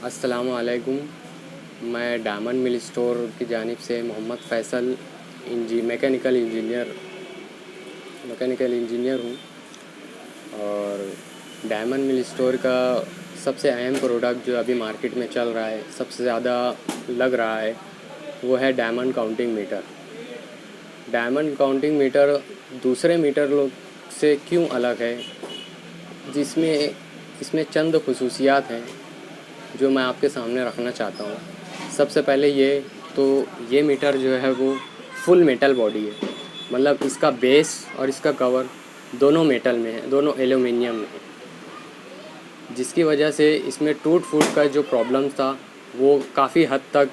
अस्सलामु अलैकुम। मैं डायमंड मिल स्टोर की जानिब से मोहम्मद फ़ैसल मैकेनिकल इंजीनियर हूँ। और डायमंड मिल स्टोर का सबसे अहम प्रोडक्ट जो अभी मार्केट में चल रहा है, सबसे ज़्यादा लग रहा है, वो है diamond counting meter. Diamond counting meter दूसरे मीटर लोग से क्यों अलग है, जिसमें इसमें चंद खुसूसियात हैं जो मैं आपके सामने रखना चाहता हूँ। सबसे पहले ये मीटर जो है वो फुल मेटल बॉडी है, मतलब इसका बेस और इसका कवर दोनों मेटल में है, दोनों एल्युमिनियम में है, जिसकी वजह से इसमें टूट फूट का जो प्रॉब्लम था वो काफ़ी हद तक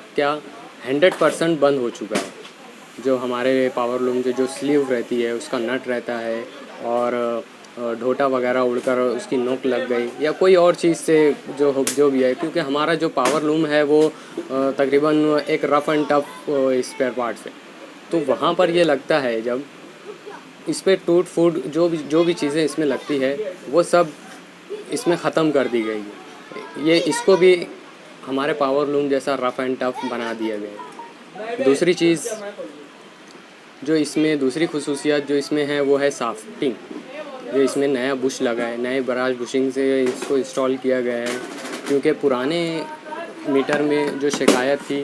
100% बंद हो चुका है। जो हमारे पावर लूम की जो स्लीव रहती है उसका नट रहता है, और ढोटा वगैरह उड़कर उसकी नोक लग गई या कोई और चीज़ से जो भी है, क्योंकि हमारा जो पावर लूम है वो तकरीबन एक rough and tough spare parts है। तो वहाँ पर ये लगता है जब इस पर टूट फूट जो भी चीज़ें इसमें लगती है वो सब इसमें ख़त्म कर दी गई है। ये इसको भी हमारे पावर लूम जैसा रफ़ एंड टफ बना दिया गया है। दूसरी खुसूसियत जो इसमें है वो है साफ्टिंग। जो इसमें नया बुश लगा है, नए ब्रास बुशिंग से इसको इंस्टॉल किया गया है, क्योंकि पुराने मीटर में जो शिकायत थी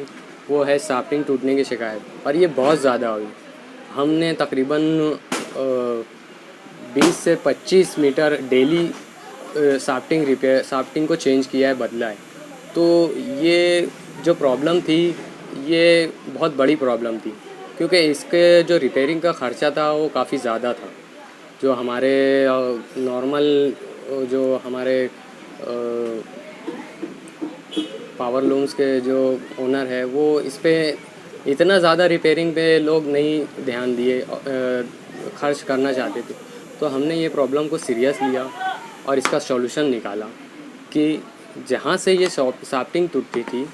वो है साफ्टिंग टूटने की शिकायत, और ये बहुत ज़्यादा हुई। हमने तकरीबन 20 से 25 मीटर डेली साफ्टिंग को चेंज किया है, बदला है। तो ये जो प्रॉब्लम थी ये बहुत बड़ी प्रॉब्लम थी, क्योंकि इसके जो रिपेयरिंग का ख़र्चा था वो काफ़ी ज़्यादा था। जो हमारे नॉर्मल जो हमारे पावर लूम्स के जो ओनर है वो इस पे इतना ज़्यादा रिपेयरिंग पे लोग नहीं ध्यान दिए, खर्च करना चाहते थे। तो हमने ये प्रॉब्लम को सीरियस लिया और इसका सॉल्यूशन निकाला कि जहाँ से ये साफ्टिंग टूटती थी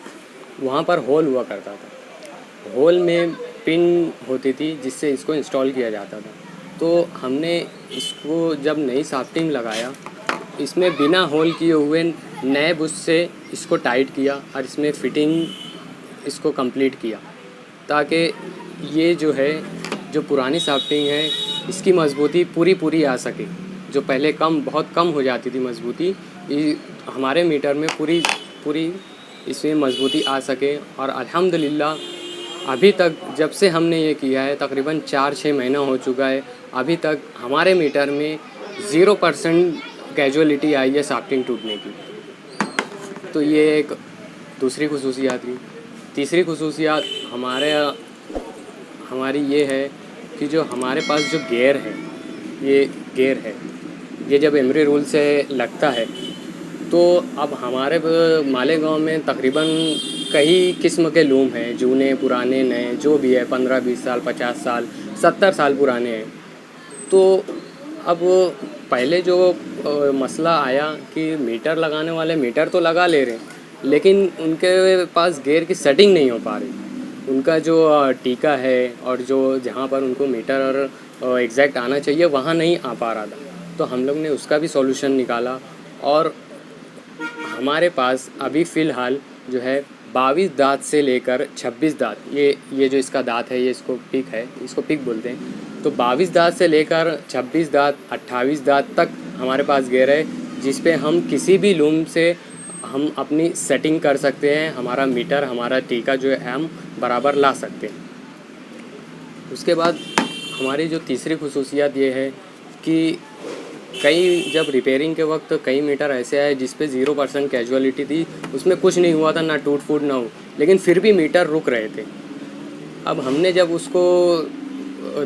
वहाँ पर होल हुआ करता था। होल में पिन होती थी जिससे इसको इंस्टॉल किया जाता था। तो हमने इसको जब नई साफ्टिंग लगाया, इसमें बिना होल किए हुए नए बुश से इसको टाइट किया और इसमें फिटिंग इसको कंप्लीट किया, ताकि ये जो पुरानी साफ्टिंग है इसकी मजबूती पूरी आ सके। जो पहले बहुत कम हो जाती थी मजबूती, हमारे मीटर में पूरी इसमें मजबूती आ सके। और अल्हम्दुलिल्लाह अभी तक जब से हमने ये किया है, तकरीबन 4-6 महीना हो चुका है, अभी तक हमारे मीटर में 0% कैजुअलिटी आई है साफ्टिंग टूटने की। तो ये एक दूसरी खुसूसियात थी। तीसरी खुसूसियात हमारी ये है कि जो हमारे पास जो गेयर है, ये जब एमरी रूल से लगता है तो अब हमारे मालेगांव में तकरीबन कई किस्म के लूम हैं, जूने पुराने नए जो भी है, 15-20 साल 50 साल 70 साल पुराने हैं। तो अब पहले जो मसला आया कि मीटर लगाने वाले मीटर तो लगा ले रहे हैं, लेकिन उनके पास गियर की सेटिंग नहीं हो पा रही। उनका जो टीका है और जो जहाँ पर उनको मीटर एग्जैक्ट आना चाहिए वहाँ नहीं आ पा रहा था। तो हम लोग ने उसका भी सॉल्यूशन निकाला, और हमारे पास अभी फ़िलहाल जो है 22 दांत से लेकर 26 दांत, ये जो इसका दांत है, ये इसको पिक बोलते हैं। तो 22 दांत से लेकर 26 दांत 28 दांत तक हमारे पास गियर है, जिस पे हम किसी भी लूम से हम अपनी सेटिंग कर सकते हैं। हमारा मीटर, हमारा टीका जो है हम बराबर ला सकते हैं। उसके बाद हमारी जो तीसरी खुसूसियत ये है कि जब रिपेयरिंग के वक्त कई मीटर ऐसे आए जिस पे 0% कैजुअलिटी थी, उसमें कुछ नहीं हुआ था, ना टूट फूट ना हो, लेकिन फिर भी मीटर रुक रहे थे। अब हमने जब उसको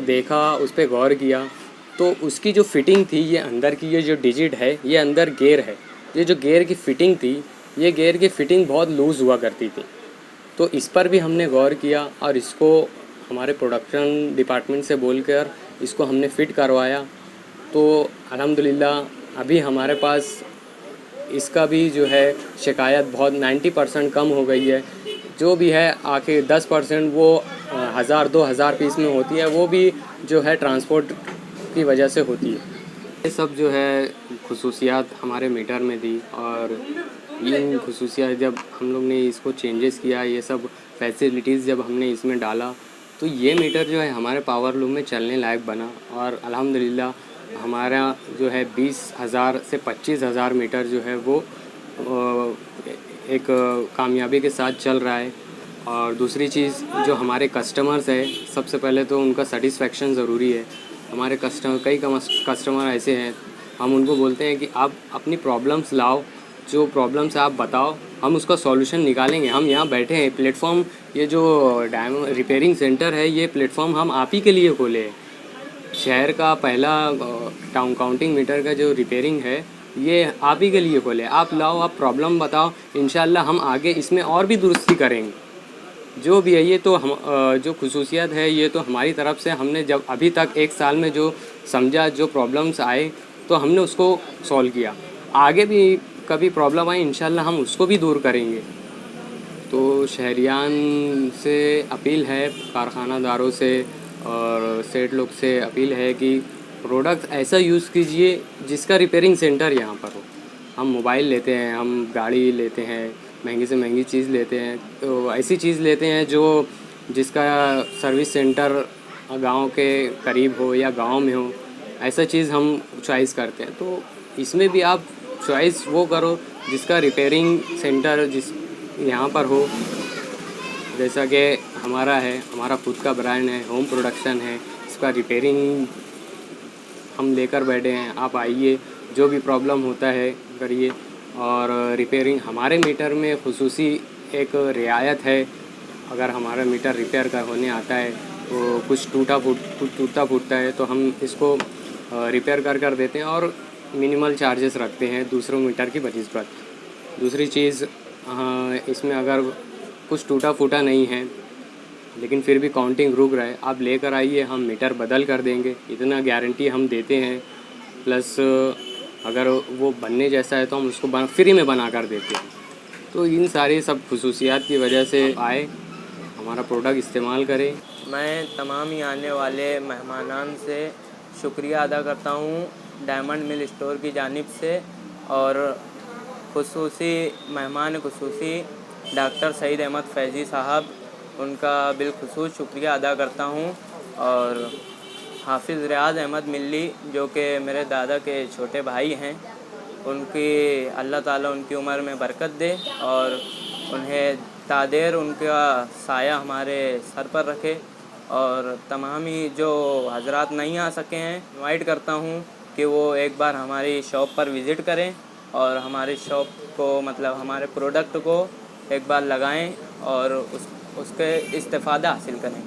देखा, उस पर गौर किया, तो उसकी जो फिटिंग थी, ये अंदर की ये जो डिजिट है, ये अंदर गेयर है, ये जो गेयर की फ़िटिंग थी, ये गेयर की फ़िटिंग बहुत लूज़ हुआ करती थी। तो इस पर भी हमने गौर किया और इसको हमारे प्रोडक्शन डिपार्टमेंट से बोलकर इसको हमने फ़िट करवाया। तो अल्हम्दुलिल्लाह अभी हमारे पास इसका भी जो है शिकायत बहुत 90% कम हो गई है। जो भी है आखिर 10% वो 1000-2000 पीस में होती है, वो भी जो है ट्रांसपोर्ट की वजह से होती है। ये सब जो है खुसूसियात हमारे मीटर में दी। और इन खसूसियात जब हम लोग ने इसको चेंजेस किया, ये सब फैसिलिटीज़ जब हमने इसमें डाला, तो ये मीटर जो है हमारे पावर लूम में चलने लायक बना। और अल्हम्दुलिल्लाह हमारा जो है 20,000 से 25,000 मीटर जो है वो एक कामयाबी के साथ चल रहा है। और दूसरी चीज़, जो हमारे कस्टमर्स है, सबसे पहले तो उनका सेटिस्फेक्शन ज़रूरी है। हमारे कई कस्टमर ऐसे हैं, हम उनको बोलते हैं कि आप अपनी प्रॉब्लम्स लाओ, जो प्रॉब्लम्स आप बताओ, हम उसका सॉल्यूशन निकालेंगे। हम यहाँ बैठे हैं, प्लेटफॉर्म, ये जो रिपेयरिंग सेंटर है, ये प्लेटफॉर्म हम आप ही के लिए खोले हैं। शहर का पहला टाउन काउंटिंग मीटर का जो रिपेयरिंग है, ये आप ही के लिए खोले। आप लाओ, आप प्रॉब्लम बताओ, इंशाल्लाह हम आगे इसमें और भी दुरुस्ती करेंगे। जो भी है, ये तो हम जो खसूसियत है, ये तो हमारी तरफ से हमने जब अभी तक 1 साल में जो समझा, जो प्रॉब्लम्स आए, तो हमने उसको सॉल्व किया। आगे भी कभी प्रॉब्लम आए, इंशाल्लाह हम उसको भी दूर करेंगे। तो शहरियान से अपील है, कारखानादारों से और सेठ लोग से अपील है कि प्रोडक्ट ऐसा यूज़ कीजिए जिसका रिपेयरिंग सेंटर यहाँ पर हो। हम मोबाइल लेते हैं, हम गाड़ी लेते हैं, महंगी से महंगी चीज़ लेते हैं, तो ऐसी चीज़ लेते हैं जो जिसका सर्विस सेंटर गांव के करीब हो या गांव में हो, ऐसा चीज़ हम चॉइस करते हैं। तो इसमें भी आप चॉइस वो करो जिसका रिपेयरिंग सेंटर जिस यहाँ पर हो। जैसा कि हमारा है, हमारा खुद का ब्रांड है, होम प्रोडक्शन है, इसका रिपेयरिंग हम लेकर बैठे हैं। आप आइए, जो भी प्रॉब्लम होता है करिए। और रिपेयरिंग हमारे मीटर में खुसूसी एक रियायत है। अगर हमारा मीटर रिपेयर का होने आता है तो कुछ टूटता फूटता है, तो हम इसको रिपेयर कर देते हैं और मिनिमल चार्जेस रखते हैं दूसरों मीटर की बनिस्बत। दूसरी चीज़, इसमें अगर कुछ टूटा फूटा नहीं है लेकिन फिर भी काउंटिंग रुक रहा है, आप लेकर आइए, हम मीटर बदल कर देंगे, इतना गारंटी हम देते हैं। प्लस अगर वो बनने जैसा है तो हम उसको फ्री में बना कर देते हैं। तो इन सारी सब खसूसियात की वजह से आए, हमारा प्रोडक्ट इस्तेमाल करें। मैं तमाम ही आने वाले मेहमानान से शुक्रिया अदा करता हूँ डायमंड मिल स्टोर की जानिब से, और खुसूसी मेहमान खुसूसी डॉक्टर सईद अहमद फैज़ी साहब, उनका बिलखुसूस शुक्रिया अदा करता हूँ। और हाफिज़ रियाज़ अहमद मिल्ली, जो कि मेरे दादा के छोटे भाई हैं, उनकी अल्लाह ताला उनकी उम्र में बरकत दे और उन्हें तादेर उनका साया हमारे सर पर रखे। और तमाम ही जो हजरात नहीं आ सके हैं, इनवाइट करता हूँ कि वो एक बार हमारी शॉप पर विज़िट करें और हमारी शॉप को, मतलब हमारे प्रोडक्ट को एक बार लगाएं और उसके इस्तेफ़ादा हासिल करें।